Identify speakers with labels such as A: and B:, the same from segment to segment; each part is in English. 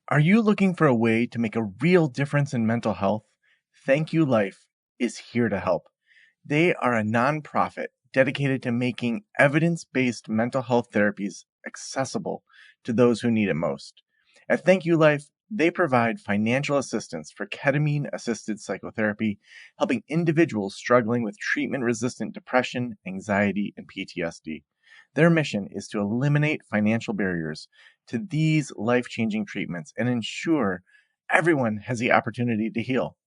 A: Are you looking for a way to make a real difference in mental health? Thank You Life is here to help. They are a nonprofit dedicated to making evidence-based mental health therapies accessible to those who need it most. At Thank You Life, they provide financial assistance for ketamine-assisted psychotherapy, helping individuals struggling with treatment-resistant depression, anxiety, and PTSD. Their mission is to eliminate financial barriers to these life-changing treatments and ensure everyone has the opportunity to heal.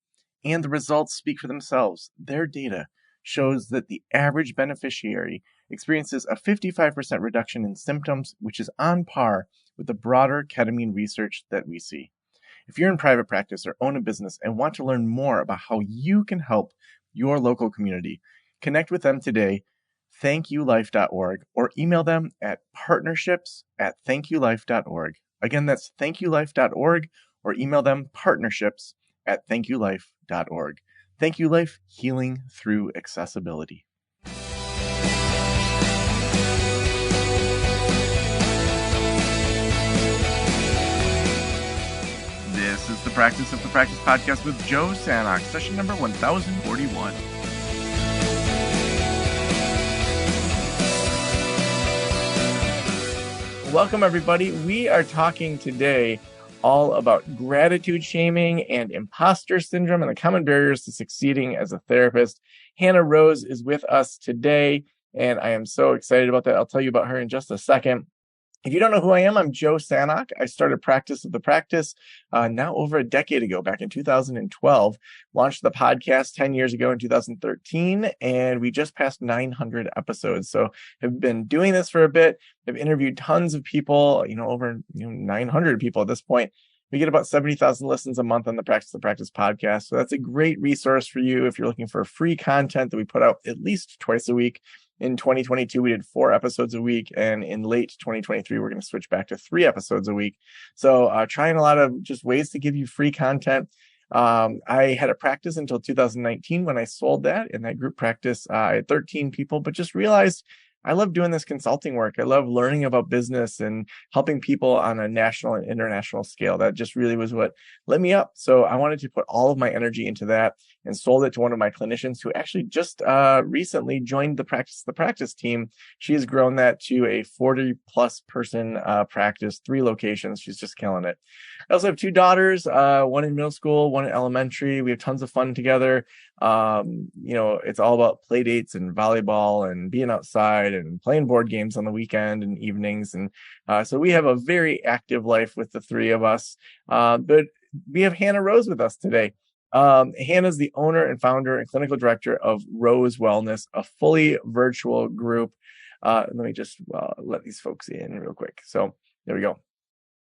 A: And the results speak for themselves. Their data shows that the average beneficiary experiences a 55% reduction in symptoms, which is on par with the broader ketamine research that we see. If you're in private practice or own a business and want to learn more about how you can help your local community, connect with them today, thankyoulife.org, or email them at partnerships@thankyoulife.org. Again, that's thankyoulife.org, or email them partnerships@thankyoulife.org. Thank You Life, healing through accessibility. This is the Practice of the Practice podcast with Joe Sanok, session number 1041. Welcome, everybody. We are talking today all about gratitude shaming and imposter syndrome and the common barriers to succeeding as a therapist. Hannah Rose is with us today, and I am so excited about that. I'll tell you about her in just a second. If you don't know who I am, I'm Joe Sanok. I started Practice of the Practice now over a decade ago, back in 2012. Launched the podcast 10 years ago in 2013, and we just passed 900 episodes. So I've been doing this for a bit. I've interviewed tons of people, over 900 people at this point. We get about 70,000 listens a month on the Practice of the Practice podcast. So that's a great resource for you if you're looking for free content that we put out at least twice a week. In 2022, we did 4 episodes a week, and in late 2023, we're going to switch back to 3 episodes a week. So trying a lot of just ways to give you free content. I had a practice until 2019 when I sold that. In that group practice, I had 13 people, but just realized I love doing this consulting work. I love learning about business and helping people on a national and international scale. That just really was what lit me up. So I wanted to put all of my energy into that and sold it to one of my clinicians who actually just recently joined the Practice team. She has grown that to a 40 plus person practice, 3 locations. She's just killing it. I also have 2 daughters, one in middle school, one in elementary. We have tons of fun together. It's all about play dates and volleyball and being outside and playing board games on the weekend and evenings. And so we have a very active life with the 3 of us. But we have Hannah Rose with us today. Hannah's the owner and founder and clinical director of Rose Wellness, a fully virtual group. Let me just let these folks in real quick. So there we go.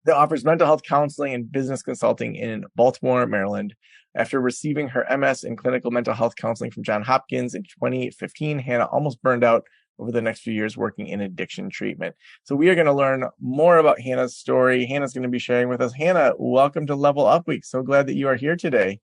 A: That offers mental health counseling and business consulting in Baltimore, Maryland. After receiving her MS in clinical mental health counseling from Johns Hopkins in 2015, Hannah almost burned out over the next few years working in addiction treatment. So we are going to learn more about Hannah's story. Hannah's going to be sharing with us. Hannah, welcome to Level Up Week. So glad that you are here today.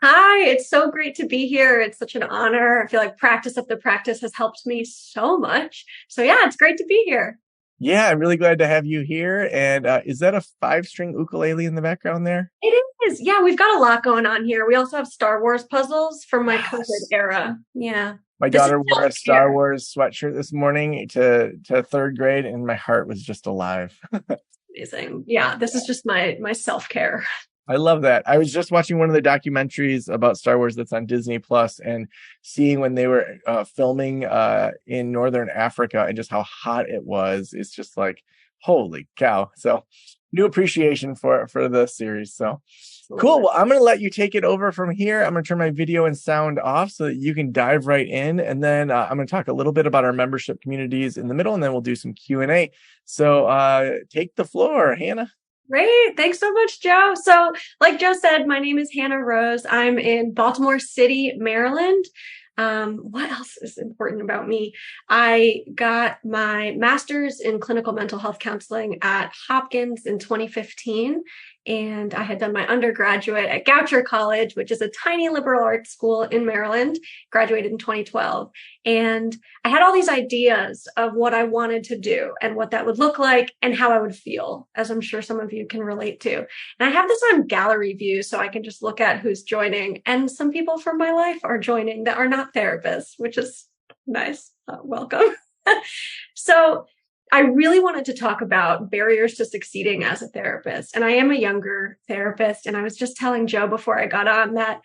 B: Hi, it's so great to be here. It's such an honor. I feel like Practice of the Practice has helped me so much. So yeah, it's great to be here.
A: Yeah, I'm really glad to have you here. And is that a 5-string ukulele in the background there?
B: It is. Yeah, we've got a lot going on here. We also have Star Wars puzzles from my COVID era. Yeah.
A: My daughter wore a Star Wars sweatshirt this morning to 3rd grade, and my heart was just alive.
B: Amazing. Yeah, this is just my self-care.
A: I love that. I was just watching one of the documentaries about Star Wars that's on Disney Plus, and seeing when they were filming in Northern Africa and just how hot it was. It's just like, holy cow. So new appreciation for the series. So cool. Well, I'm going to let you take it over from here. I'm going to turn my video and sound off so that you can dive right in. And then I'm going to talk a little bit about our membership communities in the middle, and then we'll do some Q&A. So take the floor, Hannah.
B: Great. Thanks so much, Joe. So like Joe said, my name is Hannah Rose. I'm in Baltimore City, Maryland. What else is important about me? I got my master's in clinical mental health counseling at Hopkins in 2015. And I had done my undergraduate at Goucher College, which is a tiny liberal arts school in Maryland, graduated in 2012. And I had all these ideas of what I wanted to do and what that would look like and how I would feel, as I'm sure some of you can relate to. And I have this on gallery view, so I can just look at who's joining. And some people from my life are joining that are not therapists, which is nice. Welcome. So I really wanted to talk about barriers to succeeding as a therapist. And I am a younger therapist. And I was just telling Joe before I got on that,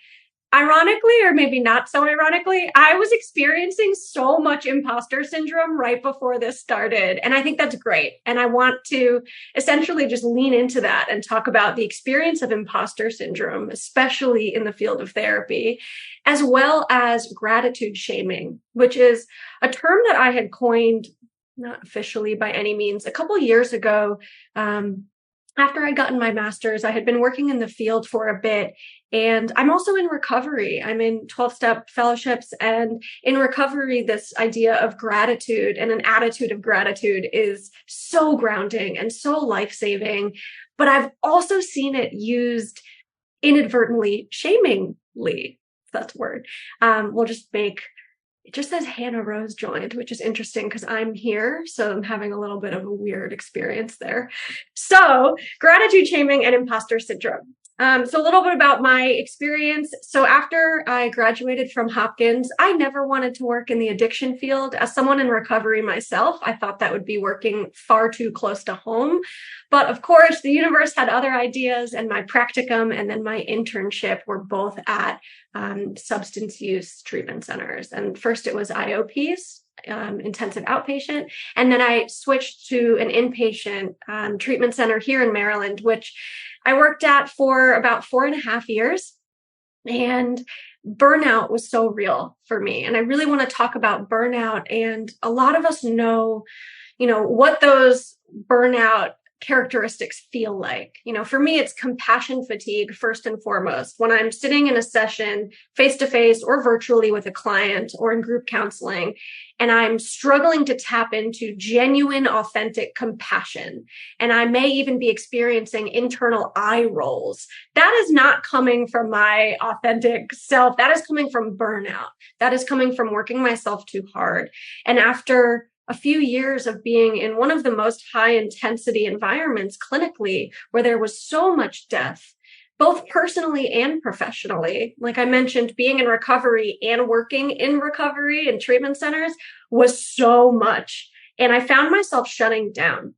B: ironically, or maybe not so ironically, I was experiencing so much imposter syndrome right before this started. And I think that's great. And I want to essentially just lean into that and talk about the experience of imposter syndrome, especially in the field of therapy, as well as gratitude shaming, which is a term that I had coined, not officially by any means, a couple years ago. After I'd gotten my master's, I had been working in the field for a bit, and I'm also in recovery. I'm in 12-step fellowships, and in recovery, this idea of gratitude and an attitude of gratitude is so grounding and so life-saving. But I've also seen it used inadvertently, shamingly, if that's a word. We'll just make it just says Hannah Rose joined, which is interesting because I'm here. So I'm having a little bit of a weird experience there. So gratitude shaming and imposter syndrome. So a little bit about my experience. So after I graduated from Hopkins, I never wanted to work in the addiction field. As someone in recovery myself, I thought that would be working far too close to home. But of course, the universe had other ideas, and my practicum and then my internship were both at substance use treatment centers. And first it was IOPs, intensive outpatient. And then I switched to an inpatient treatment center here in Maryland, which I worked at for about 4.5 years. And burnout was so real for me. And I really want to talk about burnout. And a lot of us know, what those burnout characteristics feel like. For me, it's compassion fatigue first and foremost. When I'm sitting in a session face to face or virtually with a client or in group counseling, and I'm struggling to tap into genuine, authentic compassion, and I may even be experiencing internal eye rolls, that is not coming from my authentic self. That is coming from burnout. That is coming from working myself too hard. And after a few years of being in one of the most high intensity environments clinically, where there was so much death, both personally and professionally. Like I mentioned, being in recovery and working in recovery and treatment centers was so much. And I found myself shutting down.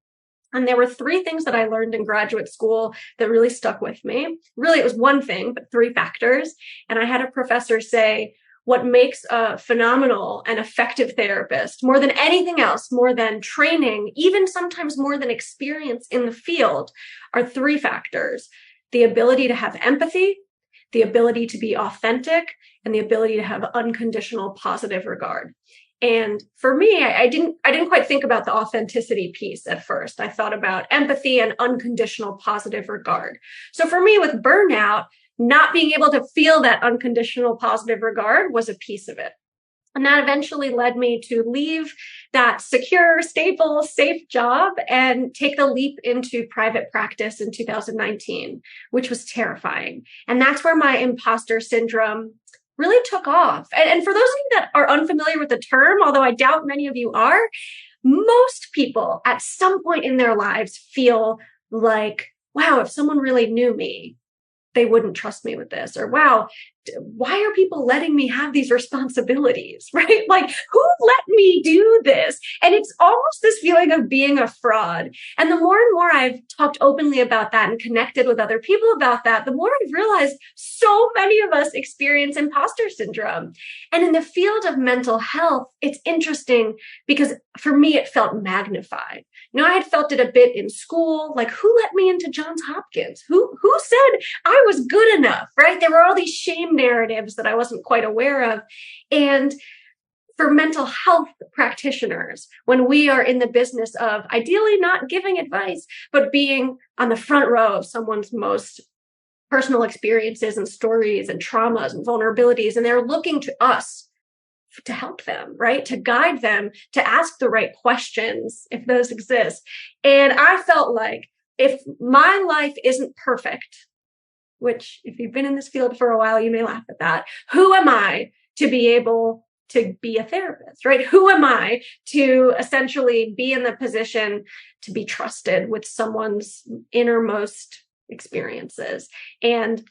B: And there were 3 things that I learned in graduate school that really stuck with me. Really, it was one thing, but 3 factors. And I had a professor say, what makes a phenomenal and effective therapist, more than anything else, more than training, even sometimes more than experience in the field, are 3 factors: the ability to have empathy, the ability to be authentic, and the ability to have unconditional positive regard. And for me, I didn't quite think about the authenticity piece at first. I thought about empathy and unconditional positive regard. So for me, with burnout, not being able to feel that unconditional positive regard was a piece of it. And that eventually led me to leave that secure, stable, safe job and take the leap into private practice in 2019, which was terrifying. And that's where my imposter syndrome really took off. And for those of you that are unfamiliar with the term, although I doubt many of you are, most people at some point in their lives feel like, wow, if someone really knew me, they wouldn't trust me with this. Or, wow, why are people letting me have these responsibilities, right? Like, who let me do this? And it's almost this feeling of being a fraud. And the more and more I've talked openly about that and connected with other people about that, the more I've realized so many of us experience imposter syndrome. And in the field of mental health, it's interesting because for me, it felt magnified. I had felt it a bit in school, like who let me into Johns Hopkins? Who said I was good enough, right? There were all these shame narratives that I wasn't quite aware of. And for mental health practitioners, when we are in the business of ideally not giving advice, but being on the front row of someone's most personal experiences and stories and traumas and vulnerabilities, and they're looking to us to help them, right? To guide them, to ask the right questions if those exist. And I felt like if my life isn't perfect, which if you've been in this field for a while, you may laugh at that. Who am I to be able to be a therapist, right? Who am I to essentially be in the position to be trusted with someone's innermost experiences? And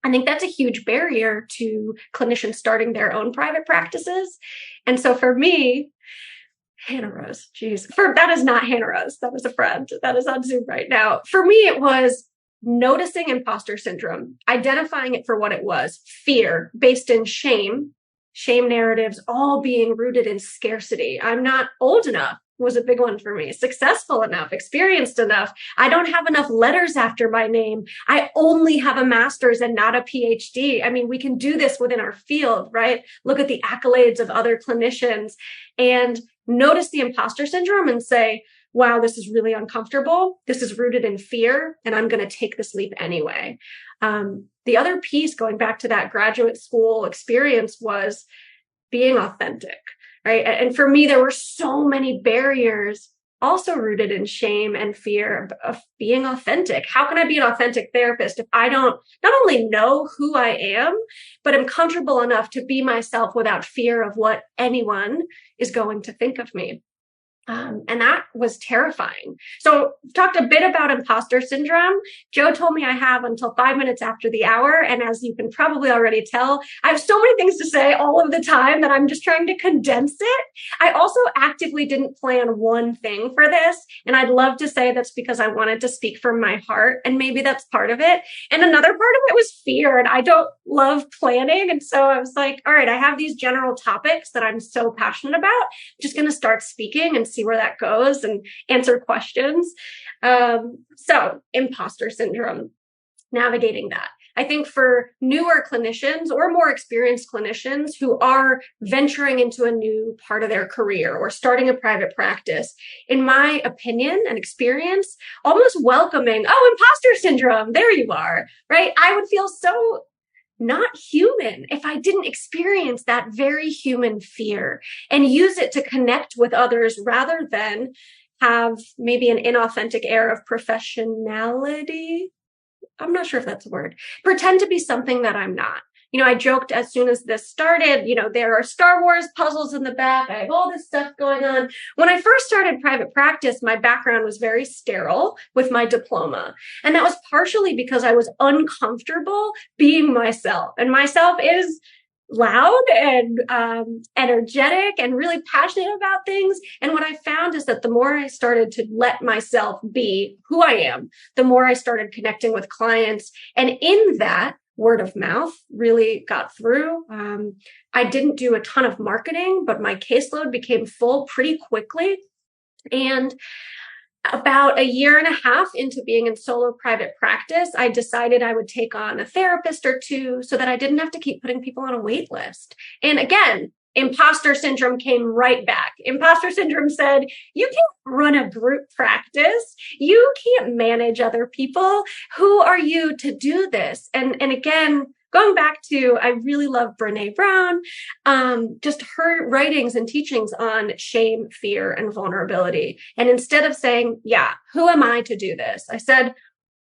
B: I think that's a huge barrier to clinicians starting their own private practices. And so for me, Hannah Rose, that is not Hannah Rose. That is a friend that is on Zoom right now. For me, it was noticing imposter syndrome, identifying it for what it was, fear based in shame narratives, all being rooted in scarcity. I'm not old enough was a big one for me. Successful enough, experienced enough. I don't have enough letters after my name. I only have a master's and not a PhD. I mean, we can do this within our field, right? Look at the accolades of other clinicians and notice the imposter syndrome and say, wow, this is really uncomfortable. This is rooted in fear, and I'm going to take this leap anyway. The other piece, going back to that graduate school experience, was being authentic, right? And for me, there were so many barriers also rooted in shame and fear of being authentic. How can I be an authentic therapist if I don't not only know who I am, but am comfortable enough to be myself without fear of what anyone is going to think of me? And that was terrifying. So talked a bit about imposter syndrome. Joe told me I have until 5 minutes after the hour. And as you can probably already tell, I have so many things to say all of the time that I'm just trying to condense it. I also actively didn't plan one thing for this. And I'd love to say that's because I wanted to speak from my heart. And maybe that's part of it. And another part of it was fear. And I don't love planning. And so I was like, all right, I have these general topics that I'm so passionate about. I'm just going to start speaking and see where that goes and answer questions. So imposter syndrome, navigating that. I think for newer clinicians or more experienced clinicians who are venturing into a new part of their career or starting a private practice, in my opinion and experience, almost welcoming, oh, imposter syndrome, there you are, right? I would feel so not human if I didn't experience that very human fear and use it to connect with others rather than have maybe an inauthentic air of professionality. I'm not sure if that's a word. Pretend to be something that I'm not. You know, I joked as soon as this started, there are Star Wars puzzles in the back. I have all this stuff going on. When I first started private practice, my background was very sterile with my diploma. And that was partially because I was uncomfortable being myself. And myself is loud and energetic and really passionate about things. And what I found is that the more I started to let myself be who I am, the more I started connecting with clients. And in that, word of mouth really got through. I didn't do a ton of marketing, but my caseload became full pretty quickly. And about a year and a half into being in solo private practice, I decided I would take on a therapist or two so that I didn't have to keep putting people on a wait list. And again, imposter syndrome came right back. Imposter syndrome said, you can't run a group practice. You can't manage other people. Who are you to do this? And again, going back to, I really love Brene Brown, just her writings and teachings on shame, fear, and vulnerability. And instead of saying, yeah, who am I to do this? I said,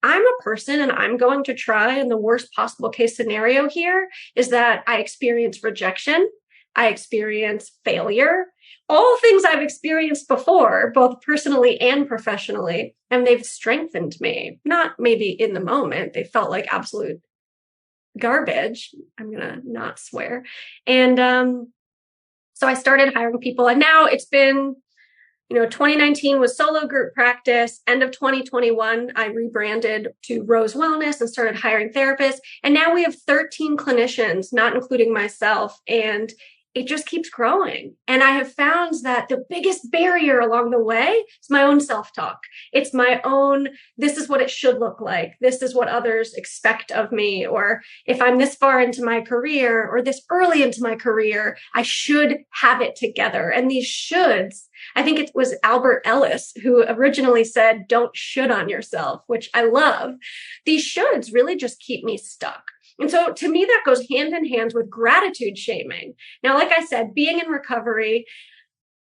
B: I'm a person and I'm going to try. And the worst possible case scenario here is that I experience rejection. I experience failure, all things I've experienced before, both personally and professionally, and they've strengthened me. Not maybe in the moment, they felt like absolute garbage. I'm going to not swear. And so I started hiring people, and now it's been, 2019 was solo group practice. End of 2021, I rebranded to Rose Wellness and started hiring therapists. And now we have 13 clinicians, not including myself. And it just keeps growing. And I have found that the biggest barrier along the way is my own self-talk. It's my own, this is what it should look like. This is what others expect of me. Or if I'm this far into my career or this early into my career, I should have it together. And these shoulds, I think it was Albert Ellis who originally said, don't should on yourself, which I love. These shoulds really just keep me stuck. And so to me, that goes hand in hand with gratitude shaming. Now, like I said, being in recovery,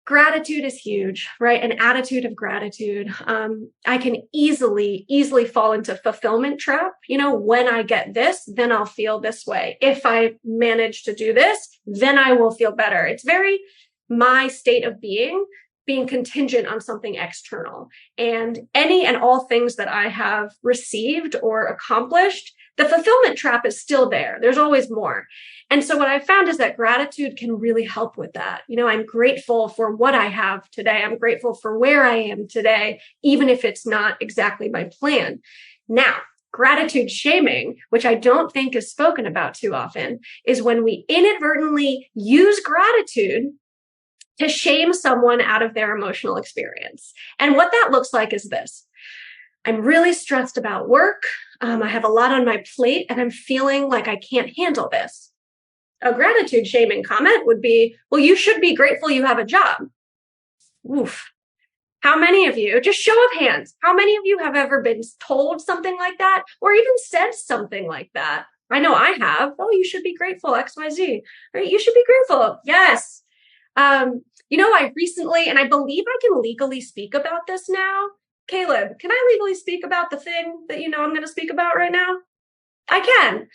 B: Gratitude is huge, right? An attitude of gratitude. I can easily fall into fulfillment trap. When I get this, then I'll feel this way. If I manage to do this, then I will feel better. It's very my state of being contingent on something external. And any and all things that I have received or accomplished, the fulfillment trap is still there. There's always more. And so what I found is that gratitude can really help with that. I'm grateful for what I have today. I'm grateful for where I am today, even if it's not exactly my plan. Now, gratitude shaming, which I don't think is spoken about too often, is when we inadvertently use gratitude to shame someone out of their emotional experience. And what that looks like is this. I'm really stressed about work. I have a lot on my plate and I'm feeling like I can't handle this. A gratitude shaming comment would be, well, you should be grateful you have a job. Oof. How many of you, just show of hands, how many of you have ever been told something like that or even said something like that? I know I have. Oh, you should be grateful, XYZ. Right? You should be grateful. Yes. I recently, and I believe I can legally speak about this now. Caleb, can I legally speak about the thing that I'm going to speak about right now? I can.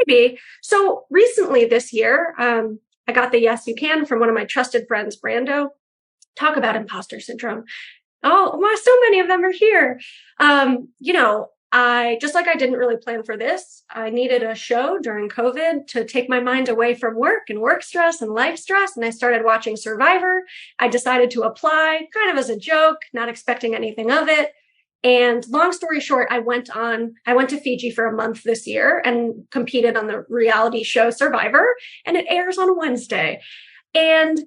B: Maybe. So recently this year, I got the yes, you can from one of my trusted friends, Brando. Talk about imposter syndrome. Oh, wow, so many of them are here. I didn't really plan for this. I needed a show during COVID to take my mind away from work and work stress and life stress. And I started watching Survivor. I decided to apply kind of as a joke, not expecting anything of it. And long story short, I went to Fiji for a month this year and competed on the reality show Survivor, and it airs on Wednesday. And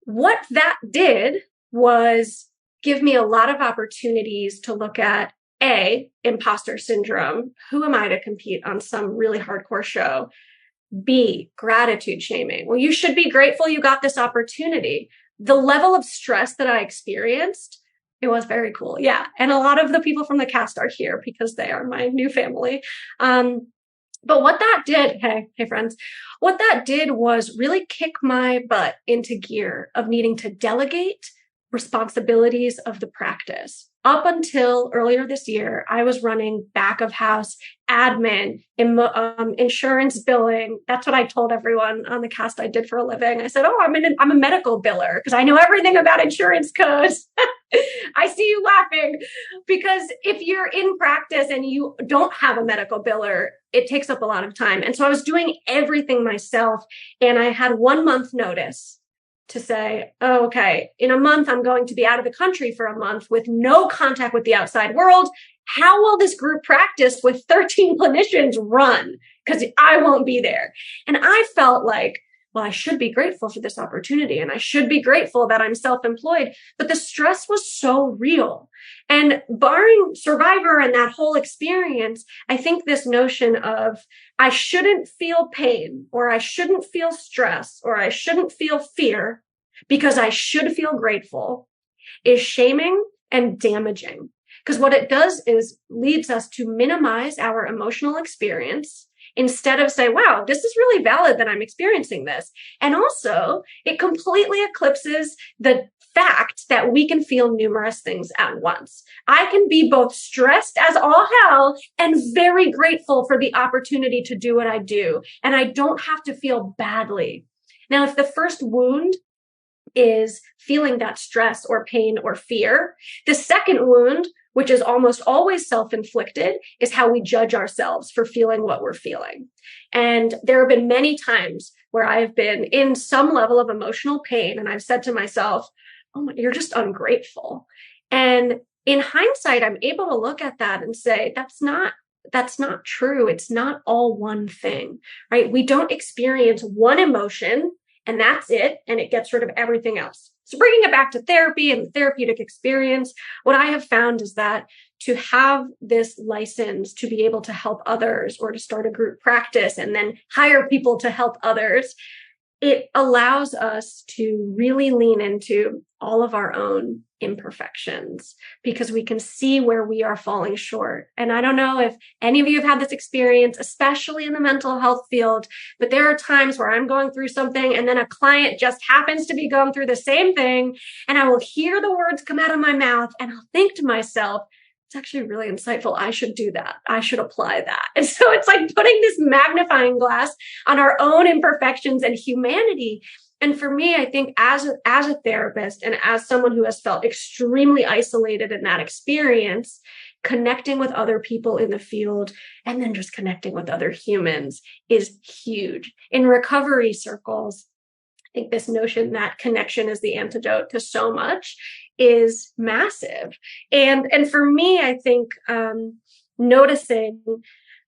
B: what that did was give me a lot of opportunities to look at A, imposter syndrome. Who am I to compete on some really hardcore show? B, gratitude shaming. Well, you should be grateful you got this opportunity. The level of stress that I experienced, it was very cool. Yeah. And a lot of the people from the cast are here because they are my new family. But what that did, hey friends, what that did was really kick my butt into gear of needing to delegate responsibilities of the practice. Up until earlier this year, I was running back of house admin, insurance billing. That's what I told everyone on the cast I did for a living. I said, oh, I'm a medical biller because I know everything about insurance codes. I see you laughing because if you're in practice and you don't have a medical biller, it takes up a lot of time. And so I was doing everything myself, and I had 1 month notice to say, oh, okay, in a month, I'm going to be out of the country for a month with no contact with the outside world. How will this group practice with 13 clinicians run? Because I won't be there. And I felt like, well, I should be grateful for this opportunity and I should be grateful that I'm self-employed. But the stress was so real. And barring Survivor and that whole experience, I think this notion of I shouldn't feel pain or I shouldn't feel stress or I shouldn't feel fear because I should feel grateful is shaming and damaging. Because what it does is leads us to minimize our emotional experience instead of say, wow, this is really valid that I'm experiencing this. And also it completely eclipses the fact that we can feel numerous things at once. I can be both stressed as all hell and very grateful for the opportunity to do what I do. And I don't have to feel badly. Now, if the first wound is feeling that stress or pain or fear, the second wound, which is almost always self-inflicted, is how we judge ourselves for feeling what we're feeling. And there have been many times where I've been in some level of emotional pain and I've said to myself, oh, you're just ungrateful. And in hindsight, I'm able to look at that and say, that's not true. It's not all one thing, right? We don't experience one emotion and that's it. And it gets rid of everything else. So bringing it back to therapy and the therapeutic experience, what I have found is that to have this license to be able to help others or to start a group practice and then hire people to help others, it allows us to really lean into all of our own imperfections because we can see where we are falling short. And I don't know if any of you have had this experience, especially in the mental health field, but there are times where I'm going through something and then a client just happens to be going through the same thing. And I will hear the words come out of my mouth and I'll think to myself, it's actually really insightful. I should do that. I should apply that. And so it's like putting this magnifying glass on our own imperfections and humanity. And for me, I think as a therapist and as someone who has felt extremely isolated in that experience, connecting with other people in the field and then just connecting with other humans is huge. In recovery circles, I think this notion that connection is the antidote to so much is massive. And for me, I think noticing,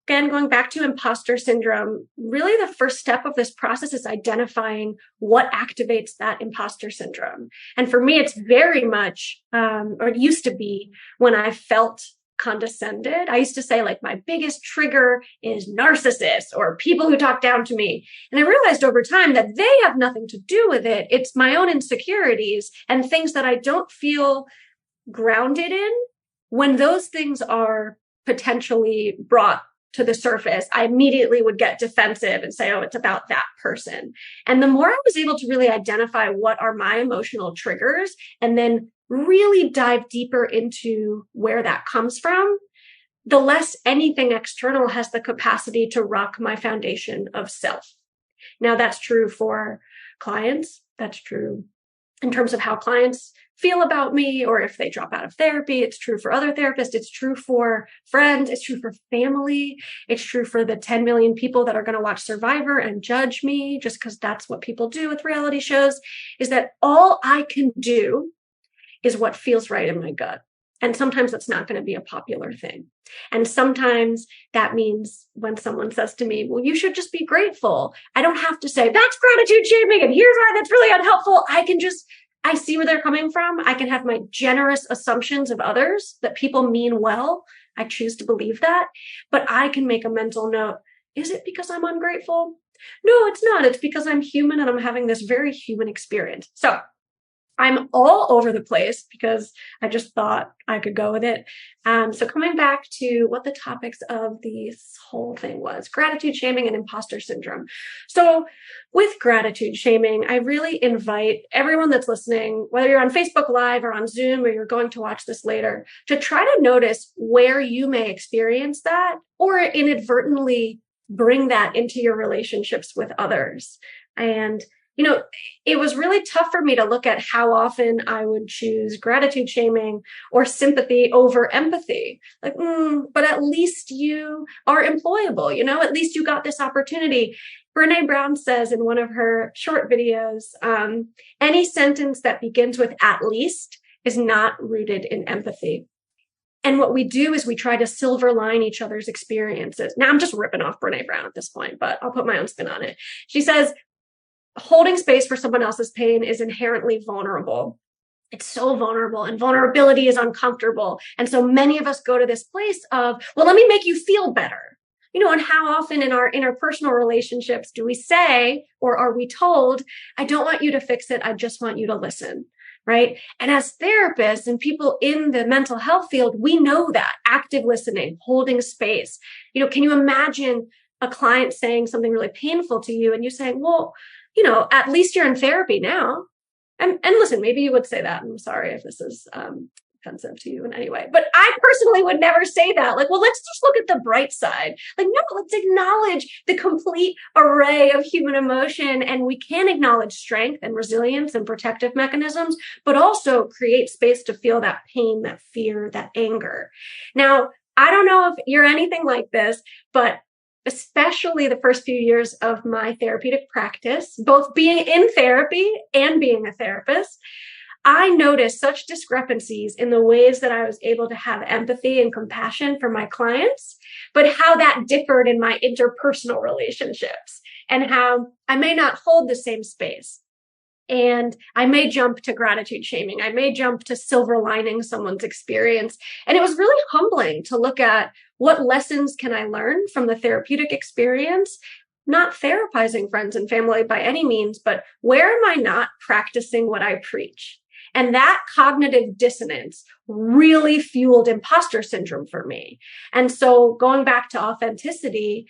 B: again, going back to imposter syndrome, really the first step of this process is identifying what activates that imposter syndrome. And for me, it's very much, or it used to be when I felt condescended. I used to say like my biggest trigger is narcissists or people who talk down to me. And I realized over time that they have nothing to do with it. It's my own insecurities and things that I don't feel grounded in. When those things are potentially brought to the surface, I immediately would get defensive and say, oh, it's about that person. And the more I was able to really identify what are my emotional triggers and then really dive deeper into where that comes from, the less anything external has the capacity to rock my foundation of self. Now, that's true for clients. That's true in terms of how clients feel about me, or if they drop out of therapy. It's true for other therapists. It's true for friends. It's true for family. It's true for the 10 million people that are going to watch Survivor and judge me just because that's what people do with reality shows, is that all I can do is what feels right in my gut. And sometimes that's not going to be a popular thing. And sometimes that means when someone says to me, well, you should just be grateful, I don't have to say, that's gratitude shaming and here's why that's really unhelpful. I see where they're coming from. I can have my generous assumptions of others that people mean well. I choose to believe that. But I can make a mental note. Is it because I'm ungrateful? No, it's not. It's because I'm human and I'm having this very human experience. So I'm all over the place because I just thought I could go with it. So coming back to what the topics of this whole thing was, gratitude shaming and imposter syndrome. So with gratitude shaming, I really invite everyone that's listening, whether you're on Facebook Live or on Zoom, or you're going to watch this later, to try to notice where you may experience that or inadvertently bring that into your relationships with others. And it was really tough for me to look at how often I would choose gratitude shaming or sympathy over empathy. Like, but at least you are employable, at least you got this opportunity. Brene Brown says in one of her short videos, any sentence that begins with at least is not rooted in empathy. And what we do is we try to silver line each other's experiences. Now I'm just ripping off Brene Brown at this point, but I'll put my own spin on it. She says, holding space for someone else's pain is inherently vulnerable. It's so vulnerable, and vulnerability is uncomfortable. And so many of us go to this place of, well, let me make you feel better. And how often in our interpersonal relationships do we say, or are we told, I don't want you to fix it. I just want you to listen. Right. And as therapists and people in the mental health field, we know that active listening, holding space. Can you imagine a client saying something really painful to you and you saying, well, at least you're in therapy now. And listen, maybe you would say that. I'm sorry if this is offensive to you in any way, but I personally would never say that. Like, well, let's just look at the bright side. Like, no, let's acknowledge the complete array of human emotion. And we can acknowledge strength and resilience and protective mechanisms, but also create space to feel that pain, that fear, that anger. Now, I don't know if you're anything like this, but especially the first few years of my therapeutic practice, both being in therapy and being a therapist, I noticed such discrepancies in the ways that I was able to have empathy and compassion for my clients, but how that differed in my interpersonal relationships and how I may not hold the same space. And I may jump to gratitude shaming. I may jump to silver lining someone's experience. And it was really humbling to look at what lessons can I learn from the therapeutic experience not therapizing friends and family by any means, but where am I not practicing what I preach? And that cognitive dissonance really fueled imposter syndrome for me. And so going back to authenticity,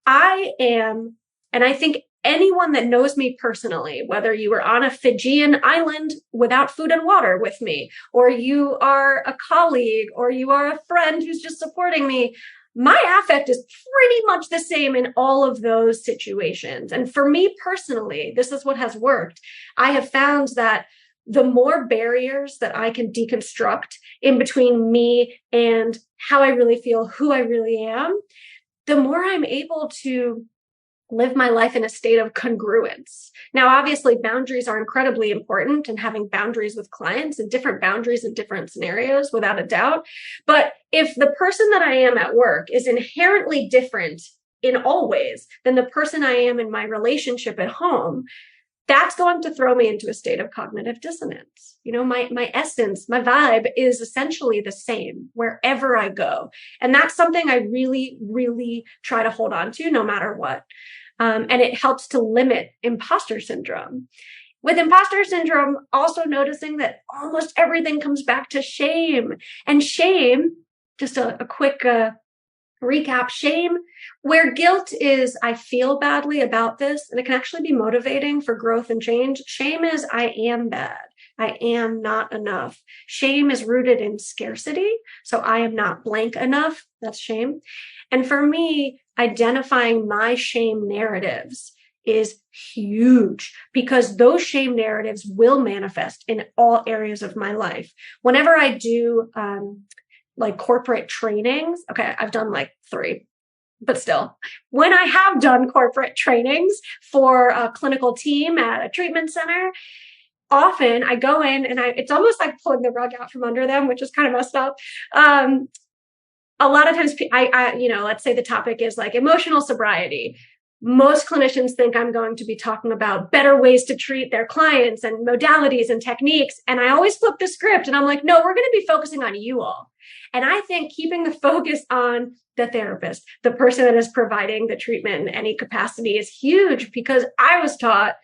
B: I am, and I think anyone that knows me personally, whether you were on a Fijian island without food and water with me, or you are a colleague, or you are a friend who's just supporting me, my affect is pretty much the same in all of those situations. And for me personally, this is what has worked. I have found that the more barriers that I can deconstruct in between me and how I really feel, who I really am, the more I'm able to live my life in a state of congruence. Now, obviously, boundaries are incredibly important, and having boundaries with clients and different boundaries in different scenarios, without a doubt. But if the person that I am at work is inherently different in all ways than the person I am in my relationship at home, that's going to throw me into a state of cognitive dissonance. You know, my essence, my vibe is essentially the same wherever I go. And that's something I really, really try to hold on to no matter what. And it helps to limit imposter syndrome. With imposter syndrome, also noticing that almost everything comes back to shame. And shame, just a quick recap, shame, where guilt is, I feel badly about this, and it can actually be motivating for growth and change. Shame is, I am bad. I am not enough. Shame is rooted in scarcity. So I am not blank enough. That's shame. And for me, identifying my shame narratives is huge, because those shame narratives will manifest in all areas of my life. Whenever I do, like corporate trainings. Okay, I've done like 3, but still, when I have done corporate trainings for a clinical team at a treatment center, often I go in and it's almost like pulling the rug out from under them, which is kind of messed up. A lot of times let's say the topic is like emotional sobriety. Most clinicians think I'm going to be talking about better ways to treat their clients and modalities and techniques. And I always flip the script and I'm like, no, we're going to be focusing on you all. And I think keeping the focus on the therapist, the person that is providing the treatment in any capacity, is huge, because I was taught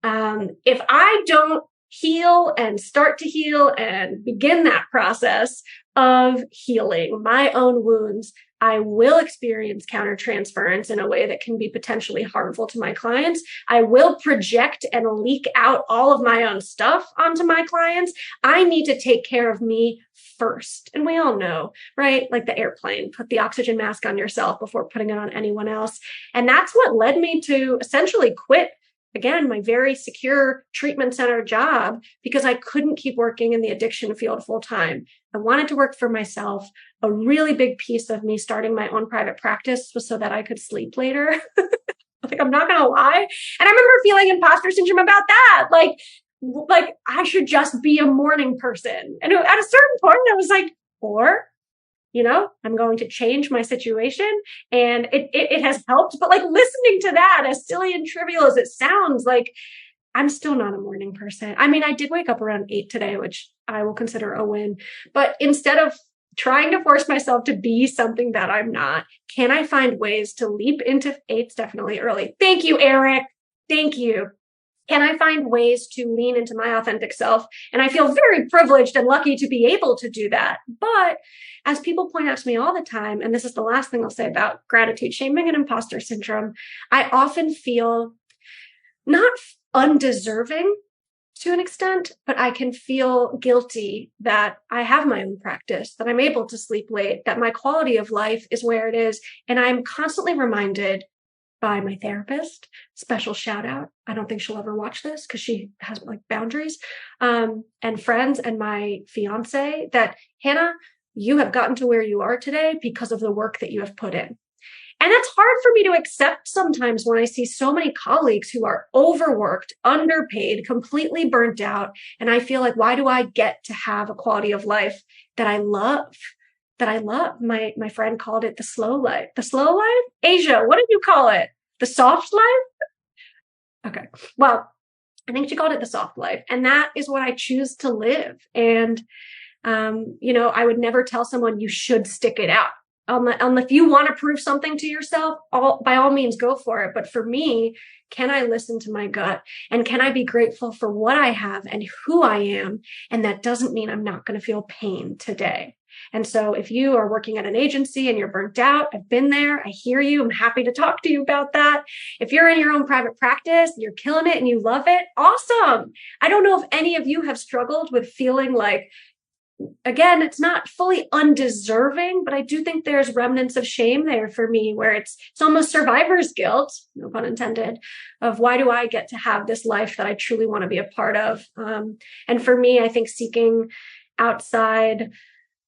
B: if I don't heal and start to heal and begin that process of healing my own wounds, I will experience countertransference in a way that can be potentially harmful to my clients. I will project and leak out all of my own stuff onto my clients. I need to take care of me first. And we all know, right? Like the airplane, put the oxygen mask on yourself before putting it on anyone else. And that's what led me to essentially quit, again, my very secure treatment center job, because I couldn't keep working in the addiction field full time. I wanted to work for myself. A really big piece of me starting my own private practice was so that I could sleep later. Like, I'm not going to lie. And I remember feeling imposter syndrome about that. Like I should just be a morning person. And at a certain point, I was like, or, I'm going to change my situation. And it has helped. But like listening to that, as silly and trivial as it sounds, like I'm still not a morning person. I mean, I did wake up around 8 today, which I will consider a win. But instead of trying to force myself to be something that I'm not, can I find ways to leap into 8's definitely early? Thank you, Eric. Thank you. Can I find ways to lean into my authentic self? And I feel very privileged and lucky to be able to do that. But as people point out to me all the time, and this is the last thing I'll say about gratitude shaming and imposter syndrome, I often feel not undeserving to an extent, but I can feel guilty that I have my own practice, that I'm able to sleep late, that my quality of life is where it is. And I'm constantly reminded by my therapist, special shout out. I don't think she'll ever watch this because she has like boundaries, and friends and my fiance, that Hannah, you have gotten to where you are today because of the work that you have put in. And that's hard for me to accept sometimes when I see so many colleagues who are overworked, underpaid, completely burnt out. And I feel like, why do I get to have a quality of life that I love? My friend called it the slow life. The slow life? Asia, what did you call it? The soft life? Okay. Well, I think she called it the soft life. And that is what I choose to live. And, I would never tell someone you should stick it out. if you want to prove something to yourself, by all means go for it. But for me, can I listen to my gut, and can I be grateful for what I have and who I am? And that doesn't mean I'm not going to feel pain today. And so if you are working at an agency and you're burnt out, I've been there. I hear you. I'm happy to talk to you about that. If you're in your own private practice, you're killing it and you love it, awesome. I don't know if any of you have struggled with feeling like, again, it's not fully undeserving, but I do think there's remnants of shame there for me, where it's almost survivor's guilt, no pun intended, of why do I get to have this life that I truly want to be a part of? And for me, I think seeking outside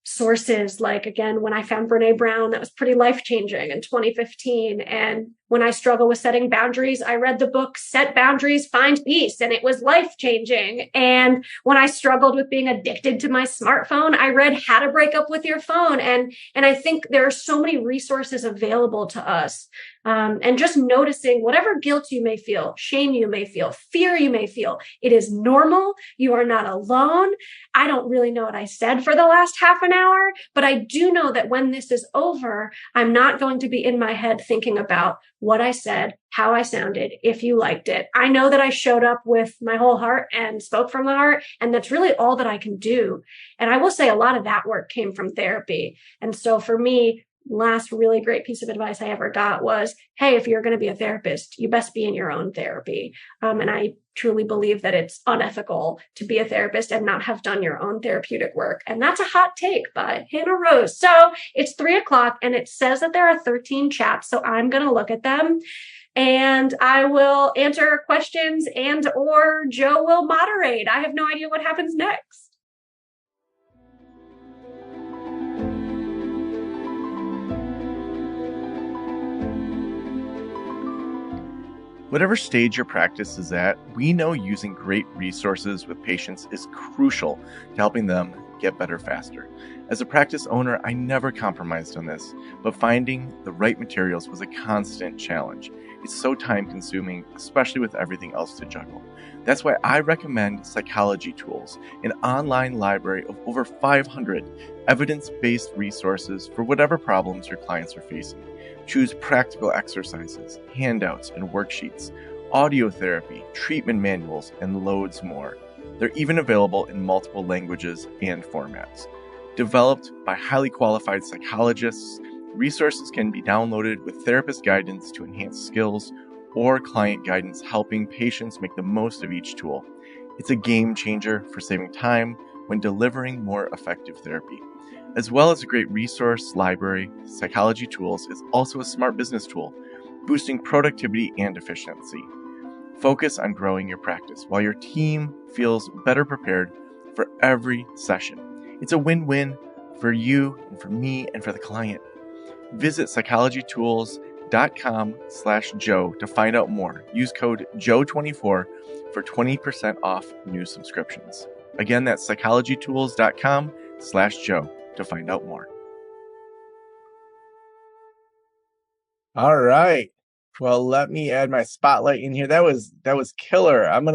B: sources, like, again, when I found Brene Brown, that was pretty life-changing in 2015. And when I struggle with setting boundaries, I read the book Set Boundaries, Find Peace, and it was life-changing. And when I struggled with being addicted to my smartphone, I read How to Break Up with Your Phone. And I think there are so many resources available to us. And just noticing whatever guilt you may feel, shame you may feel, fear you may feel, it is normal. You are not alone. I don't really know what I said for the last half an hour, but I do know that when this is over, I'm not going to be in my head thinking about what I said, how I sounded, if you liked it. I know that I showed up with my whole heart and spoke from the heart, and that's really all that I can do. And I will say a lot of that work came from therapy. And so for me, last really great piece of advice I ever got was, hey, if you're going to be a therapist, you best be in your own therapy. And I truly believe that it's unethical to be a therapist and not have done your own therapeutic work. And that's a hot take by Hannah Rose. So it's 3:00 and it says that there are 13 chats. So I'm going to look at them and I will answer questions, and or Joe will moderate. I have no idea what happens next.
A: Whatever stage your practice is at, we know using great resources with patients is crucial to helping them get better faster. As a practice owner, I never compromised on this, but finding the right materials was a constant challenge. It's so time-consuming, especially with everything else to juggle. That's why I recommend Psychology Tools, an online library of over 500 evidence-based resources for whatever problems your clients are facing. Choose practical exercises, handouts, and worksheets, audio therapy, treatment manuals, and loads more. They're even available in multiple languages and formats. Developed by highly qualified psychologists, resources can be downloaded with therapist guidance to enhance skills or client guidance, helping patients make the most of each tool. It's a game changer for saving time when delivering more effective therapy. As well as a great resource library, Psychology Tools is also a smart business tool, boosting productivity and efficiency. Focus on growing your practice while your team feels better prepared for every session. It's a win-win for you and for me and for the client. Visit psychologytools.com/Joe to find out more. Use code JOE24 for 20% off new subscriptions. Again, that's psychologytools.com/Joe to find out more. All right. Well, let me add my spotlight in here. That was killer. I'm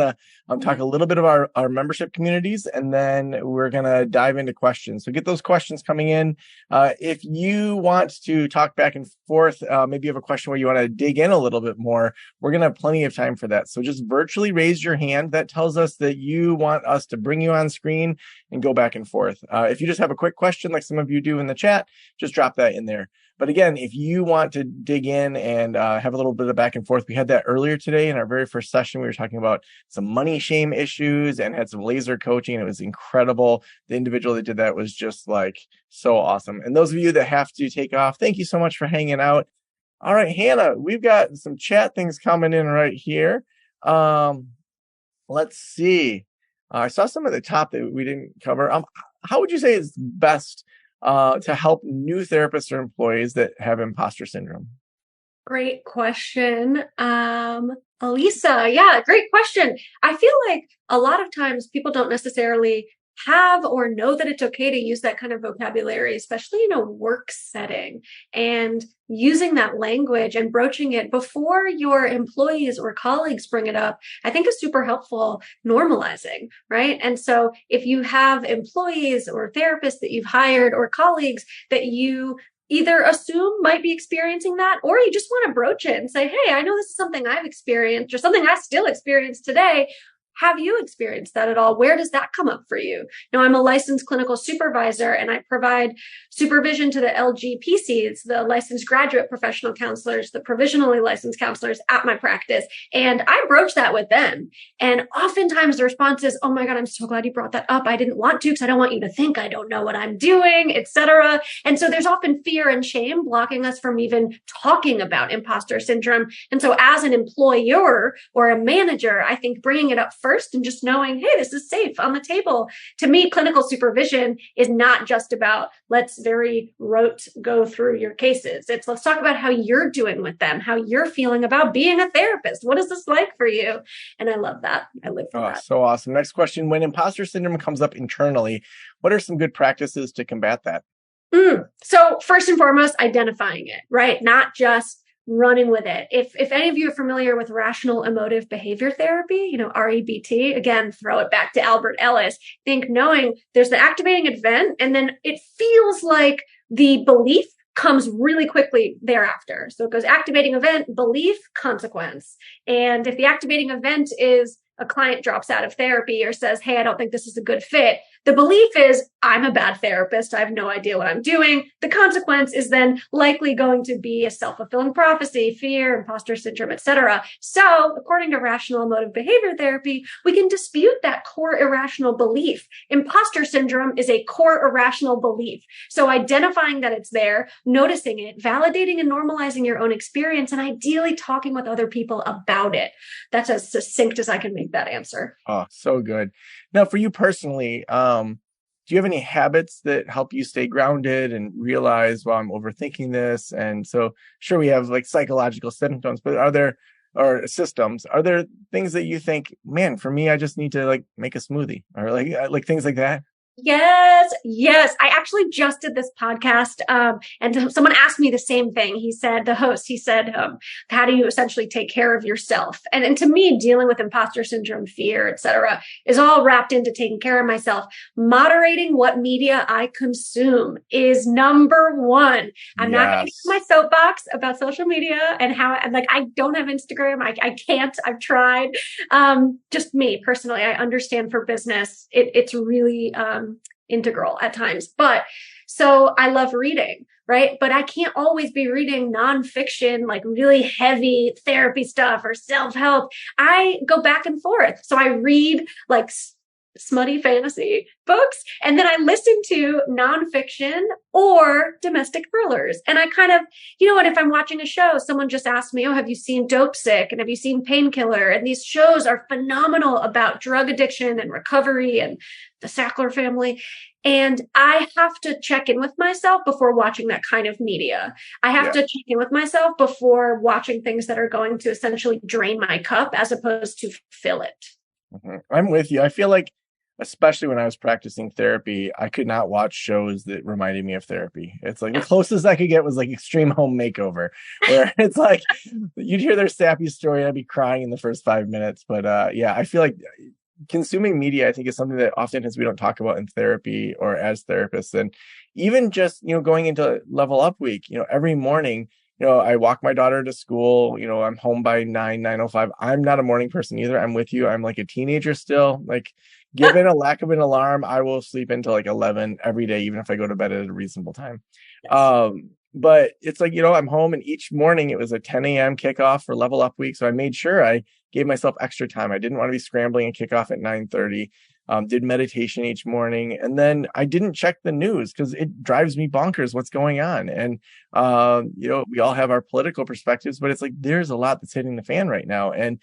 A: talk a little bit of our membership communities, and then we're gonna dive into questions. So get those questions coming in. If you want to talk back and forth, maybe you have a question where you want to dig in a little bit more, we're gonna have plenty of time for that. So just virtually raise your hand. That tells us that you want us to bring you on screen and go back and forth. If you just have a quick question, like some of you do in the chat, just drop that in there. But again, if you want to dig in and have a little bit of back and forth, we had that earlier today in our very first session. We were talking about some money shame issues and had some laser coaching. It was incredible. The individual that did that was just like so awesome. And those of you that have to take off, thank you so much for hanging out. All right, Hannah, we've got some chat things coming in right here. Let's see. I saw some at the top that we didn't cover. How would you say is best to help new therapists or employees that have imposter syndrome?
B: Great question. Elisa, yeah, great question. I feel like a lot of times people don't necessarily have or know that it's okay to use that kind of vocabulary, especially in a work setting, and using that language and broaching it before your employees or colleagues bring it up, I think is super helpful normalizing, right? And so if you have employees or therapists that you've hired or colleagues that you either assume might be experiencing that, or you just want to broach it and say, hey, I know this is something I've experienced or something I still experience today. Have you experienced that at all? Where does that come up for you? Now, I'm a licensed clinical supervisor, and I provide supervision to the LGPCs, the licensed graduate professional counselors, the provisionally licensed counselors at my practice. And I broach that with them. And oftentimes the response is, oh my God, I'm so glad you brought that up. I didn't want to because I don't want you to think I don't know what I'm doing, etc. And so there's often fear and shame blocking us from even talking about imposter syndrome. And so as an employer or a manager, I think bringing it up first and just knowing, hey, this is safe on the table. To me, clinical supervision is not just about let's very rote go through your cases. It's let's talk about how you're doing with them, how you're feeling about being a therapist. What is this like for you? And I love that. I live for that.
A: So awesome. Next question. When imposter syndrome comes up internally, what are some good practices to combat that?
B: So first and foremost, identifying it, right? Not just running with it. If any of you are familiar with rational emotive behavior therapy, REBT, again, throw it back to Albert Ellis, think knowing there's the activating event, and then it feels like the belief comes really quickly thereafter. So it goes activating event, belief, consequence. And if the activating event is a client drops out of therapy or says, hey, I don't think this is a good fit, the belief is I'm a bad therapist. I have no idea what I'm doing. The consequence is then likely going to be a self-fulfilling prophecy, fear, imposter syndrome, etc. So according to rational emotive behavior therapy, we can dispute that core irrational belief. Imposter syndrome is a core irrational belief. So identifying that it's there, noticing it, validating and normalizing your own experience, and ideally talking with other people about it. That's as succinct as I can make that answer.
A: Oh, so good. Now, for you personally, do you have any habits that help you stay grounded and realize, well, I'm overthinking this? And so sure, we have like psychological symptoms, but are there things that you think, man, for me, I just need to like make a smoothie or like things like that?
B: Yes. I actually just did this podcast, and someone asked me the same thing. The host said, how do you essentially take care of yourself? And to me, dealing with imposter syndrome, fear, etc., is all wrapped into taking care of myself. Moderating what media I consume is number one. I'm not going to get my soapbox about social media and how I don't have Instagram. I can't. I've tried. Just me personally, I understand for business, it's really integral at times. But so I love reading, right? But I can't always be reading nonfiction, like really heavy therapy stuff or self-help. I go back and forth. So I read like smutty fantasy books, and then I listen to nonfiction or domestic thrillers. And I kind of, if I'm watching a show, someone just asked me, oh, have you seen Dope Sick? And have you seen Painkiller? And these shows are phenomenal about drug addiction and recovery and the Sackler family. And I have to check in with myself before watching that kind of media. I have to check in with myself before watching things that are going to essentially drain my cup as opposed to fill it.
A: Mm-hmm. I'm with you. I feel like, especially when I was practicing therapy, I could not watch shows that reminded me of therapy. It's like the closest I could get was like Extreme Home Makeover, where it's like you'd hear their sappy story and I'd be crying in the first 5 minutes. But I feel like consuming media, I think, is something that oftentimes we don't talk about in therapy or as therapists. And even just, going into Level Up Week, every morning, I walk my daughter to school, I'm home by 9:05. I'm not a morning person either. I'm with you. I'm like a teenager still. Like, given a lack of an alarm, I will sleep until like 11 every day, even if I go to bed at a reasonable time. Yes. But it's like, I'm home, and each morning it was a 10 a.m. kickoff for Level Up Week. So I made sure I gave myself extra time. I didn't want to be scrambling and kick off at 9:30. Did meditation each morning. And then I didn't check the news because it drives me bonkers what's going on. And, we all have our political perspectives, but it's like, there's a lot that's hitting the fan right now. And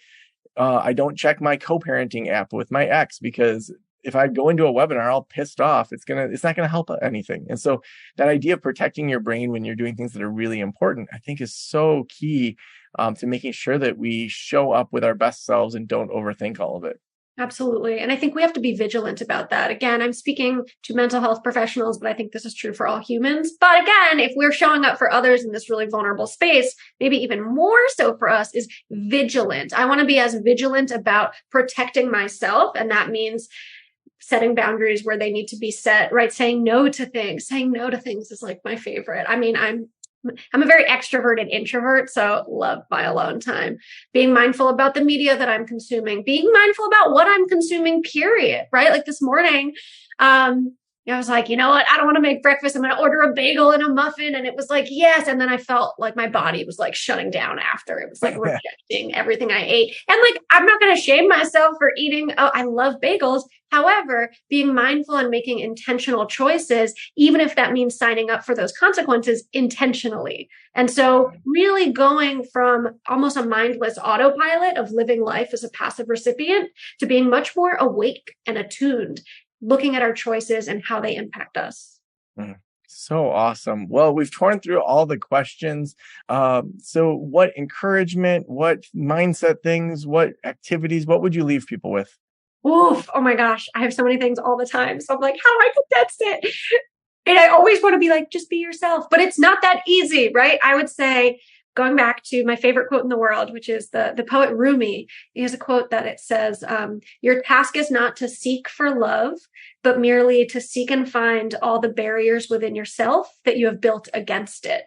A: I don't check my co-parenting app with my ex, because if I go into a webinar all pissed off, it's not going to help anything. And so that idea of protecting your brain when you're doing things that are really important, I think, is so key to making sure that we show up with our best selves and don't overthink all of it.
B: Absolutely. And I think we have to be vigilant about that. Again, I'm speaking to mental health professionals, but I think this is true for all humans. But again, if we're showing up for others in this really vulnerable space, maybe even more so for us, is vigilant. I want to be as vigilant about protecting myself. And that means setting boundaries where they need to be set, right? Saying no to things. Saying no to things is like my favorite. I mean, I'm a very extroverted introvert, so love my alone time. Being mindful about the media that I'm consuming, being mindful about what I'm consuming, period, right? Like this morning, I was like, you know what? I don't want to make breakfast. I'm going to order a bagel and a muffin. And it was like, yes. And then I felt like my body was like shutting down after. It was like rejecting everything I ate. And like, I'm not going to shame myself for eating. Oh, I love bagels. However, being mindful and making intentional choices, even if that means signing up for those consequences intentionally. And so really going from almost a mindless autopilot of living life as a passive recipient to being much more awake and attuned, looking at our choices and how they impact us.
A: So awesome. Well, we've torn through all the questions. So what encouragement, what mindset things, what activities, what would you leave people with?
B: Oof. Oh my gosh. I have so many things all the time. So I'm like, how do I condense it? And I always want to be like, just be yourself, but it's not that easy, right? I would say, going back to my favorite quote in the world, which is the poet Rumi, he has a quote that it says, your task is not to seek for love, but merely to seek and find all the barriers within yourself that you have built against it.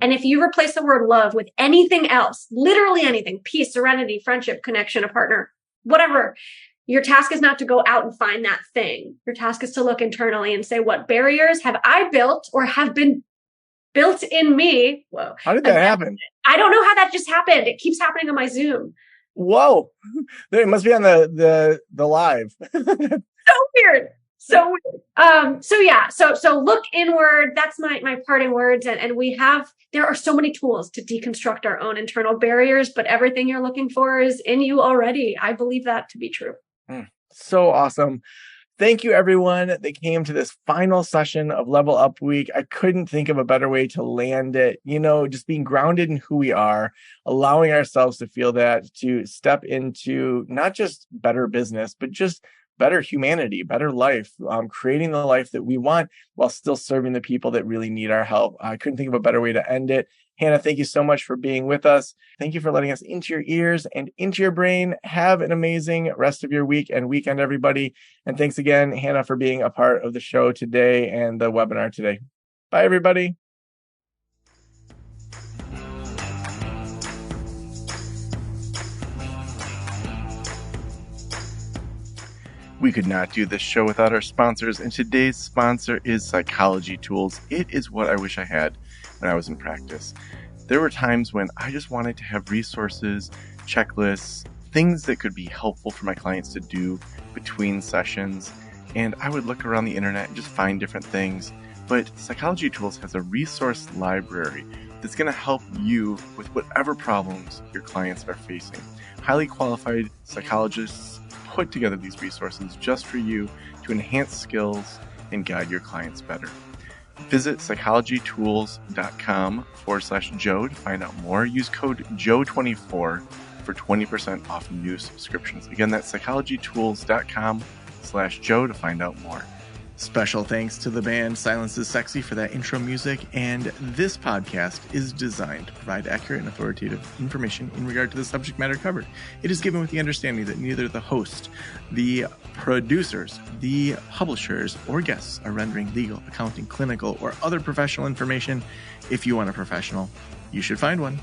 B: And if you replace the word love with anything else, literally anything, peace, serenity, friendship, connection, a partner, whatever, your task is not to go out and find that thing. Your task is to look internally and say, what barriers have I built or have been built in me? Whoa.
A: How did that happen?
B: I don't know how that just happened. It keeps happening on my Zoom.
A: Whoa. It must be on the live.
B: So weird. So weird. So look inward. That's my parting words. And there are so many tools to deconstruct our own internal barriers, but everything you're looking for is in you already. I believe that to be true.
A: So awesome. Thank you, everyone that came to this final session of Level Up Week. I couldn't think of a better way to land it. Just being grounded in who we are, allowing ourselves to feel that, to step into not just better business, but just better humanity, better life, creating the life that we want while still serving the people that really need our help. I couldn't think of a better way to end it. Hannah, thank you so much for being with us. Thank you for letting us into your ears and into your brain. Have an amazing rest of your week and weekend, everybody. And thanks again, Hannah, for being a part of the show today and the webinar today. Bye, everybody. We could not do this show without our sponsors, and today's sponsor is Psychology Tools. It is what I wish I had when I was in practice. There were times when I just wanted to have resources, checklists, things that could be helpful for my clients to do between sessions, and I would look around the internet and just find different things. But Psychology Tools has a resource library that's going to help you with whatever problems your clients are facing. Highly qualified psychologists put together these resources just for you to enhance skills and guide your clients better. Visit psychologytools.com/Joe to find out more. Use code JOE24 for 20% off new subscriptions. Again, that's psychologytools.com/Joe to find out more. Special thanks to the band Silence is Sexy for that intro music, and this podcast is designed to provide accurate and authoritative information in regard to the subject matter covered. It is given with the understanding that neither the host, the producers, the publishers, or guests are rendering legal, accounting, clinical, or other professional information. If you want a professional, you should find one.